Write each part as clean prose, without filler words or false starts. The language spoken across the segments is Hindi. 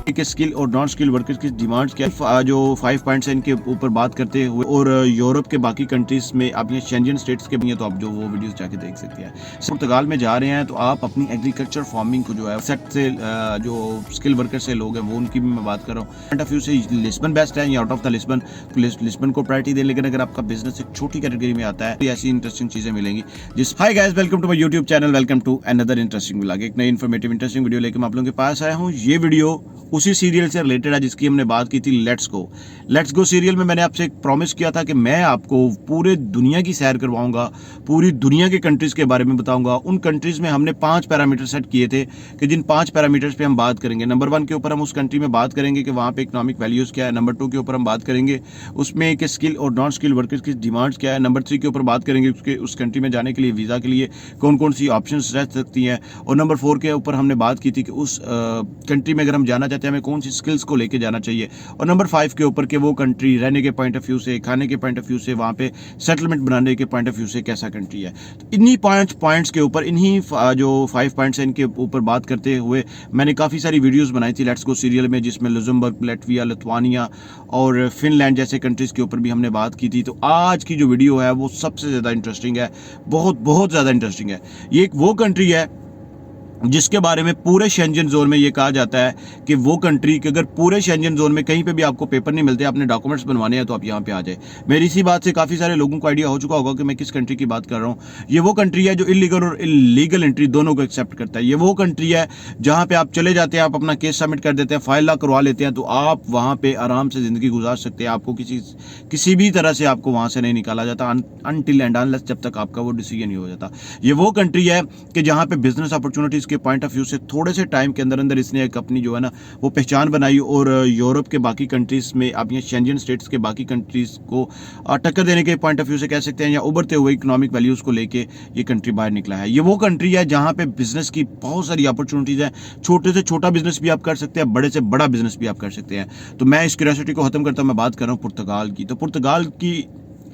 के स्किल और नॉन स्किल वर्कर्स की डिमांड्स क्या है, जो 5 पॉइंट्स हैं इनके ऊपर बात करते हुए, और यूरोप के बाकी कंट्रीज में आप ये शेंजन स्टेट्स के भी हैं तो आप जो वो वीडियोस जाके देख सकते हैं। पुर्तगाल में जा रहे हैं तो आप अपनी एग्रीकल्चर फार्मिंग को जो है सेट से जो स्किल वर्कर से लोग हैं वो उनकी भी मैं बात कर रहा हूँ। पॉइंट ऑफ व्यू से लिस्बन बेस्ट है या आउट ऑफ द लिस्बन, तो लिस्बन को प्रायोरिटी दें। लेकिन अगर आपका बिजनेस एक छोटी कैटेगरी में आता है तो ऐसी इंटरेस्टिंग चीजें मिलेंगी। जिस hi guys, welcome to my YouTube channel, welcome to another interesting vlog. एक नई इन्फॉर्मेटिव इंटरेस्टिंग वीडियो लेकर मैं आप लोगों के पास आया हूँ। ये वीडियो उसी सीरियल से रिलेटेड है जिसकी हमने बात की थी, लेट्स गो सीरियल में मैंने आपसे एक प्रॉमिस किया था कि मैं आपको पूरे दुनिया की सैर करवाऊंगा, पूरी दुनिया के कंट्रीज के बारे में बताऊंगा। उन कंट्रीज में हमने 5 पैरामीटर सेट किए थे कि जिन 5 पैरामीटर्स पे हम बात करेंगे। नंबर 1 के ऊपर हम उस कंट्री में बात करेंगे कि वहाँ पे इकोनॉमिक वैल्यूज क्या है। नंबर 2 के ऊपर हम बात करेंगे उसमें कि स्किल और नॉन स्किल वर्कर्स की डिमांड्स क्या है। नंबर 3 के ऊपर बात करेंगे उसके उस कंट्री में जाने के लिए वीज़ा के लिए कौन कौन सी ऑप्शन रह सकती हैं। और नंबर 4 के ऊपर हमने बात की थी कि उस कंट्री में अगर हम जाना चाहते हैं हमें कौन सी स्किल्स को लेके जाना चाहिए। और नंबर 5 के ऊपर कि वो कंट्री रहने के पॉइंट ऑफ व्यू से, खाने के पॉइंट ऑफ व्यू से, वहाँ पे सेटलमेंट बनाने के पॉइंट ऑफ व्यू से कैसा कंट्री है। तो इन्हीं 5 पॉइंट्स के ऊपर, इन्हीं जो 5 पॉइंट्स हैं इनके ऊपर बात करते हुए मैंने काफ़ी सारी वीडियोस बनाई थी लेट्स गो सीरियल में, जिसमें लुक्सेमबर्ग, लातविया, लिथुआनिया और फिनलैंड जैसे कंट्रीज़ के ऊपर भी हमने बात की थी। तो आज की जो वीडियो है वो सबसे ज़्यादा इंटरेस्टिंग है, बहुत ज़्यादा इंटरेस्टिंग है। ये एक वो कंट्री है जिसके बारे में पूरे शेंजन जोन में ये कहा जाता है कि वो कंट्री कि अगर पूरे शेंजन जोन में कहीं पे भी आपको पेपर नहीं मिलते, आपने डॉक्यूमेंट्स बनवाने हैं तो आप यहाँ पे आ जाए। मेरी इसी बात से काफ़ी सारे लोगों को आइडिया हो चुका होगा कि मैं किस कंट्री की बात कर रहा हूँ। ये वो कंट्री है जो इलीगल और इलीगल एंट्री दोनों को एक्सेप्ट करता है। ये वो कंट्री है जहाँ पे आप चले जाते हैं, आप अपना केस सबमिट कर देते हैं, फाइल ला करवा लेते हैं, तो आप वहाँ पे आराम से ज़िंदगी गुजार सकते हैं। आपको किसी भी तरह से आपको वहाँ से नहीं निकाला जाता अनटिल एंड अनलेस, जब तक आपका वो डिसीजन नहीं हो जाता। ये वो कंट्री है कि जहाँ पे बिजनेस अपॉर्चुनिटीज़ के पॉइंट ऑफ व्यू से थोड़े से टाइम के अंदर अंदर इसने एक अपनी जो है ना वो पहचान बनाई, और यूरोप के बाकी कंट्रीज में, आप ये शेंजन स्टेट्स के बाकी कंट्रीज को टक्कर देने के पॉइंट ऑफ व्यू से कह सकते हैं, या उभरते हुए इकोनॉमिक वैल्यूज को लेके ये कंट्री बाहर निकला है। ये वो कंट्री है जहां पे बिजनेस की बहुत सारी अपॉर्चुनिटीज है। छोटे से छोटा बिजनेस भी आप कर सकते हैं, बड़े से बड़ा बिजनेस भी आप कर सकते हैं। तो मैं इस क्यूरियोसिटी को खत्म करता हूं, मैं बात कर रहा हूं पुर्तगाल की। तो पुर्तगाल की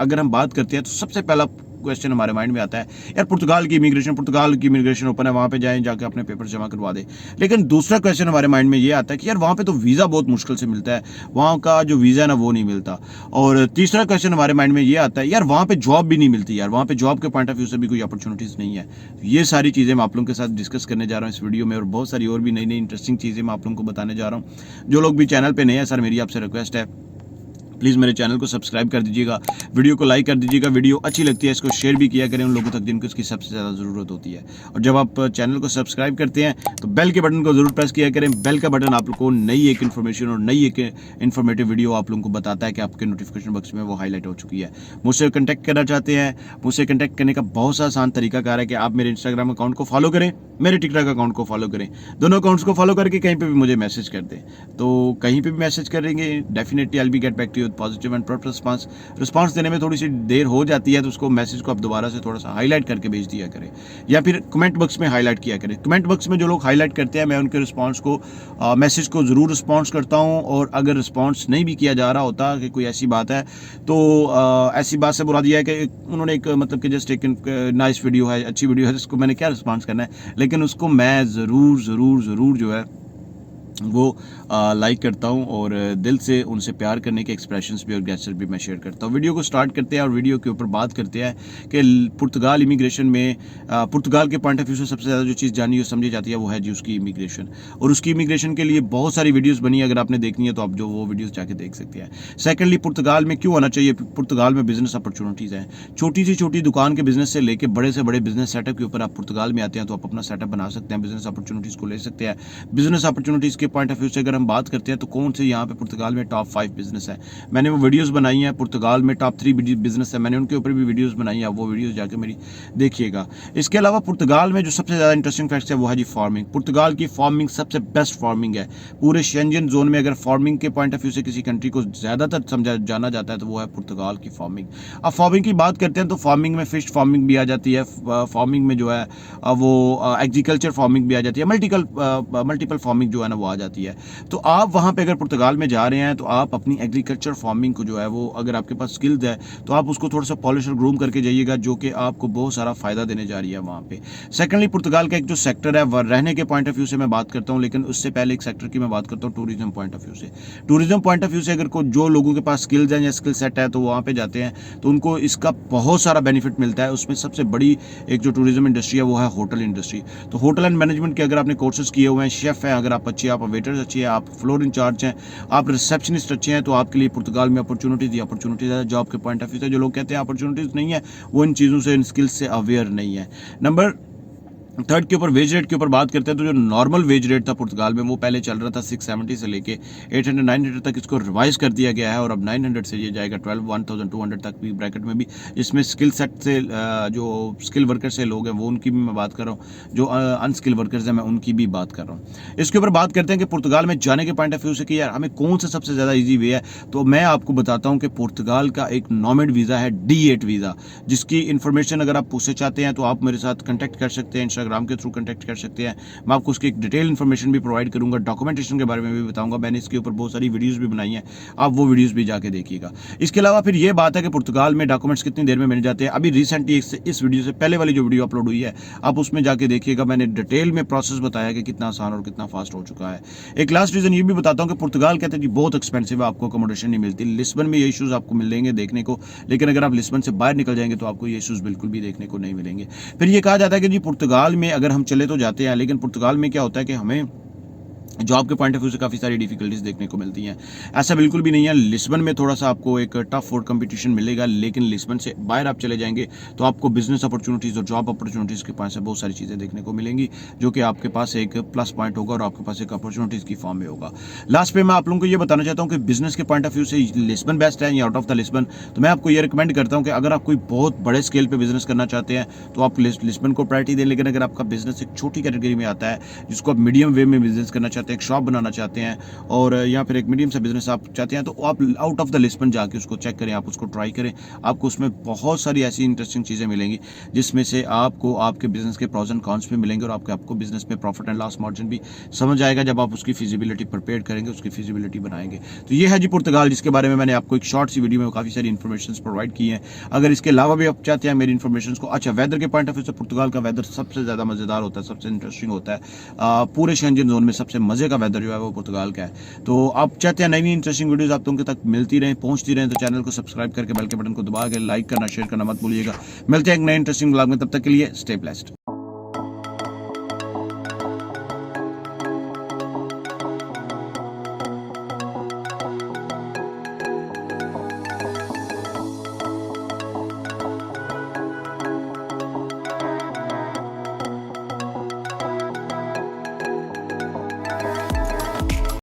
अगर हम बात करते हैं तो सबसे पहला क्वेश्चन हमारे माइंड में आता है, यार पुर्तगाल की इमिग्रेशन ओपन है, वहां पे जाएं, जाके अपने पेपर जमा करवा दे। लेकिन दूसरा क्वेश्चन हमारे माइंड में ये आता है कि यार वहां पे तो वीज़ा बहुत मुश्किल से मिलता है, वहां का जो वीज़ा है ना वो नहीं मिलता। और तीसरा क्वेश्चन हमारे माइंड में ये आता है, यार वहां पे जॉब भी नहीं मिलती, यार वहां पे जॉब के पॉइंट ऑफ व्यू से भी कोई अपॉर्चुनिटीज़ नहीं है। ये सारी चीज़ें मैं आप लोगों के साथ डिस्कस करने जा रहा हूँ इस वीडियो में, और बहुत सारी और भी नई नई इंटरेस्टिंग चीज़ें मैं आप लोगों को बताने जा रहा हूँ। जो लोग भी चैनल पर नए हैं, सर मेरी आपसे रिक्वेस्ट है, प्लीज़ मेरे चैनल को सब्सक्राइब कर दीजिएगा, वीडियो को लाइक कर दीजिएगा, वीडियो अच्छी लगती है इसको शेयर भी किया करें उन लोगों तक जिनको इसकी सबसे ज़्यादा ज़रूरत होती है। और जब आप चैनल को सब्सक्राइब करते हैं तो बेल के बटन को ज़रूर प्रेस किया करें। बेल का बटन आप लोग को नई एक इन्फॉर्मेशन और नई एक इन्फॉर्मेटिव वीडियो आप लोगों को बताता है कि आपके नोटिफिकेशन बॉक्स में वो हाईलाइट हो चुकी है। मुझसे कॉन्टैक्ट करना चाहते हैं, मुझसे कॉन्टैक्ट करने का बहुत सा आसान तरीकाकार है कि आप मेरे इंस्टाग्राम अकाउंट को फॉलो करें, मेरे टिकटॉक अकाउंट को फॉलो करें। दोनों अकाउंट्स को फॉलो करके कहीं पर भी मुझे मैसेज कर दें, तो कहीं पर भी मैसेज करेंगे definitely I will be get back to you positive and proper response देने में थोड़ी सी देर हो जाती है, तो उसको मैसेज को आप दोबारा से थोड़ा सा हाईलाइट करके भेज दिया करें, या फिर कमेंट बॉक्स में हाईलाइट किया करें। कमेंट बॉक्स में जो लोग हाईलाइट करते हैं मैं उनके रिस्पांस को मैसेज को ज़रूर रिस्पांस करता हूं। और अगर रिस्पांस नहीं भी किया जा रहा होता कि कोई ऐसी बात है तो ऐसी बात से बुरा दिया है कि उन्होंने एक मतलब कि जस्ट एक नाइस वीडियो है, अच्छी वीडियो है, जिसको मैंने क्या रिस्पांस करना है, लेकिन उसको मैं ज़रूर जो है वो लाइक करता हूं, और दिल से उनसे प्यार करने के एक्सप्रेशंस भी और गेस्चर भी मैं शेयर करता हूं। वीडियो को स्टार्ट करते हैं और वीडियो के ऊपर बात करते हैं कि पुर्तगाल इमिग्रेशन में पुर्तगाल के पॉइंट ऑफ व्यू से सबसे ज़्यादा जो चीज़ जानी और समझी जाती है वो है जी उसकी इमिग्रेशन। और उसकी इमिग्रेशन के लिए बहुत सारी वीडियोज़ बनी है, अगर आपने देखनी है तो आप जो वो वीडियोज़ जाके देख सकते हैं। सेकेंडली, पुर्तगाल में क्यों आना चाहिए? पुर्तगाल में बिजनेस अपॉर्चुनिटीज़ हैं। छोटी से छोटी दुकान के बिजनेस से लेकर बड़े से बड़े बिजनेस सेटअप के ऊपर आप पुर्तगाल में आते हैं तो आप अपना सेटअप बना सकते हैं, बिजनेस अपॉर्चुनिटीज़ को ले सकते हैं। बिजनेस अपॉर्चुनिटीज़ के पॉइंट ऑफ व्यू से अगर हम बात करते हैं तो कौन से यहाँ पे पुर्तगाल में टॉप 5 बिजनेस है, मैंने वो वीडियोस बनाई हैं। पुर्तगाल में टॉप 3 बिजनेस है, मैंने उनके ऊपर भी वीडियोस बनाई हैं, वो वीडियोस जाके मेरी देखिएगा। इसके अलावा पुर्तगाल में जो सबसे ज़्यादा इंटरेस्टिंग फैक्ट है वो है जी फार्मिंग। पुर्तगाल की फार्मिंग सबसे बेस्ट फार्मिंग है पूरे शेंजन जोन में। अगर फार्मिंग के पॉइंट ऑफ व्यू से किसी कंट्री को ज़्यादातर समझा जाना जाता है तो वो है पुर्तगाल की फार्मिंग। अब फार्मिंग की बात करते हैं तो फार्मिंग में फिश फार्मिंग भी आ जाती है, फार्मिंग में जो है वो एग्रीकल्चर फार्मिंग भी आ जाती है, मल्टीपल फार्मिंग जो है ना वो आ जाती है। तो आप वहाँ पे अगर पुर्तगाल में जा रहे हैं तो आप अपनी एग्रीकल्चर फार्मिंग को जो है वो, अगर आपके पास स्किल्स है तो आप उसको थोड़ा सा पॉलिश और ग्रूम करके जाइएगा, जो कि आपको बहुत सारा फ़ायदा देने जा रही है वहाँ पे। सेकेंडली, पुर्तगाल का एक जो सेक्टर है वह रहने के पॉइंट ऑफ व्यू से मैं बात करता हूँ, लेकिन उससे पहले एक सेक्टर की मैं बात करता हूँ टूरिज्म पॉइंट ऑफ व्यू से। टूरिज्म पॉइंट ऑफ व्यू से अगर जो लोगों के पास स्किल्स हैं या स्किल सेट है तो वहाँ पे जाते हैं तो उनको इसका बहुत सारा बेनिफिट मिलता है। उसमें सबसे बड़ी एक जो टूरिज्म इंडस्ट्री है वो है होटल इंडस्ट्री। तो होटल एंड मैनेजमेंट के अगर आपने कोर्सेज किए हुए हैं, शेफ़ हैं अगर आप अच्छे, आप वेटर्स अच्छे हैं, आप फ्लोर इंचार्ज हैं, आप रिसेप्शनिस्ट अच्छे हैं, तो आपके लिए पुर्तगाल में अपॉर्चुनिटीज़ है। जॉब के पॉइंट ऑफ व्यू से जो लोग कहते हैं अपॉर्चुनिटीज़ नहीं है, वो इन चीज़ों से, इन स्किल्स से अवेयर नहीं है। नंबर थर्ड के ऊपर वेज रेट के ऊपर बात करते हैं तो जो नॉर्मल वेज रेट था पुर्तगाल में वो पहले चल रहा था 670 से लेके 800 900 तक, इसको रिवाइज कर दिया गया है और अब 900 से ये जाएगा 1200 तक भी ब्रैकेट में भी। इसमें स्किल सेट से जो स्किल वर्कर से लोग हैं वो उनकी भी मैं बात कर रहा हूँ, जो अनस्किल वर्कर्स हैं मैं उनकी भी बात कर रहा हूँ। इसके ऊपर बात करते हैं कि पुर्तगाल में जाने के पॉइंट ऑफ व्यू से कि यार हमें कौन सा सबसे ज़्यादा ईजी वे है, तो मैं आपको बताता हूँ कि पुर्तगाल का एक नॉमेड वीज़ा है, D8 वीज़ा, जिसकी इन्फॉर्मेशन अगर आप पूछना चाहते हैं तो आप मेरे साथ कॉन्टैक्ट कर सकते हैं, इंस्टाग्राम के थ्रू कॉन्टैक्ट कर सकते हैं। मैं आपको उसकी एक डिटेल इन्फॉर्मेशन भी प्रोवाइड करूंगा, डॉक्यूमेंटेशन के बारे में भी बताऊंगा। मैंने इसके ऊपर बहुत सारी वीडियोस भी बनाई हैं, आप वो वीडियोस भी जाके देखिएगा। इसके अलावा फिर ये बात है कि पुर्तगाल में डॉक्यूमेंट्स कितनी देर में मिल जाते हैं। अभी रिसेंटली इस वीडियो से पहले वाली जो वीडियो अपलोड हुई है आप उसमें जाके देखिएगा, मैंने डिटेल में प्रोसेस बताया कि कितना आसान और कितना फास्ट हो चुका है। एक लास्ट रीज़न ये भी बताता हूँ कि पुर्तगाल कहते हैं जी बहुत एक्सपेंसिव है, आपको अकोमोडेशन नहीं मिलती। लिस्बन में ये इशूज़ आपको मिलेंगे देखने को, लेकिन अगर आप लिस्बन से बाहर निकल जाएंगे तो आपको ये इशूज़ बिल्कुल भी देखने को नहीं मिलेंगे। फिर ये कहा जाता है कि जी पुर्तगाल में अगर हम चले तो जाते हैं, लेकिन पुर्तगाल में क्या होता है कि हमें जॉब के पॉइंट ऑफ व्यू से काफ़ी सारी डिफिकल्टीज देखने को मिलती हैं। ऐसा बिल्कुल भी नहीं है। लिस्बन में थोड़ा सा आपको एक टफ और कंपटीशन मिलेगा, लेकिन लिस्बन से बाहर आप चले जाएंगे तो आपको बिजनेस अपॉर्चुनिटीज़ और जॉब अपॉर्चुनिटीज़ के पास से बहुत सारी चीज़ें देखने को मिलेंगी, जो कि आपके पास एक प्लस पॉइंट होगा और आपके पास एक अपॉर्चुनिटीज़ की फॉर्म में होगा। लास्ट पे मैं आप लोगों को ये बताना चाहता हूँ कि बिजनेस के पॉइंट ऑफ व्यू से लिस्बन बेस्ट है या आउट ऑफ द लिस्बन, तो मैं आपको ये रिकमेंड करता हूँ कि अगर आप कोई बहुत बड़े स्केल पर बिजनेस करना चाहते हैं तो आप लिस्बन को प्रायोरिटी दें। लेकिन अगर आपका बिजनेस एक छोटी कैटेगरी में आता है, जिसको आप मीडियम वे में बिजनेस करना चाहते हैं, एक शॉप बनाना चाहते हैं और या फिर एक मीडियम सा बिजनेस आप चाहते हैं, तो आप आउट ऑफ द लिस्बन जाके उसको चेक करें, आप उसको ट्राई करें। आपको उसमें बहुत सारी ऐसी इंटरेस्टिंग चीज़ें मिलेंगी जिसमें से आपको आपके बिजनेस के प्रॉज एंड कॉन्स भी मिलेंगे और आपको बिजनेस में प्रॉफिट एंड लॉस मार्जिन भी समझ आएगा जब आप उसकी फिजिबिलिटी प्रिपेयर करेंगे, उसकी फिजिबिलिटी बनाएंगे। तो ये है जी पुर्तगाल, जिसके बारे में मैंने आपको एक शॉर्ट सी वीडियो में काफ़ी सारी इन्फॉर्मेशन प्रोवाइड की हैं। अगर इसके अलावा भी आप चाहते हैं मेरी इन्फॉर्मेशन को, अच्छा वेदर के पॉइंट ऑफ व्यू से पुर्तगाल का वेदर सबसे ज़्यादा मज़ेदार होता है, सबसे इंटरेस्टिंग होता है। पूरे शेंजन जोन में सबसे मज़े का वेदर जो है वो पुर्तगाल का है। तो आप चाहते हैं नई नई इंटरेस्टिंग वीडियोस आप तुम तक मिलती रहें, पहुंचती रहें, तो चैनल को सब्सक्राइब करके बेल के बटन को दबा के लाइक करना, शेयर करना मत भूलिएगा। मिलते हैं एक नए इंटरेस्टिंग ब्लॉग में, तब तक के लिए स्टे ब्लेस्ड।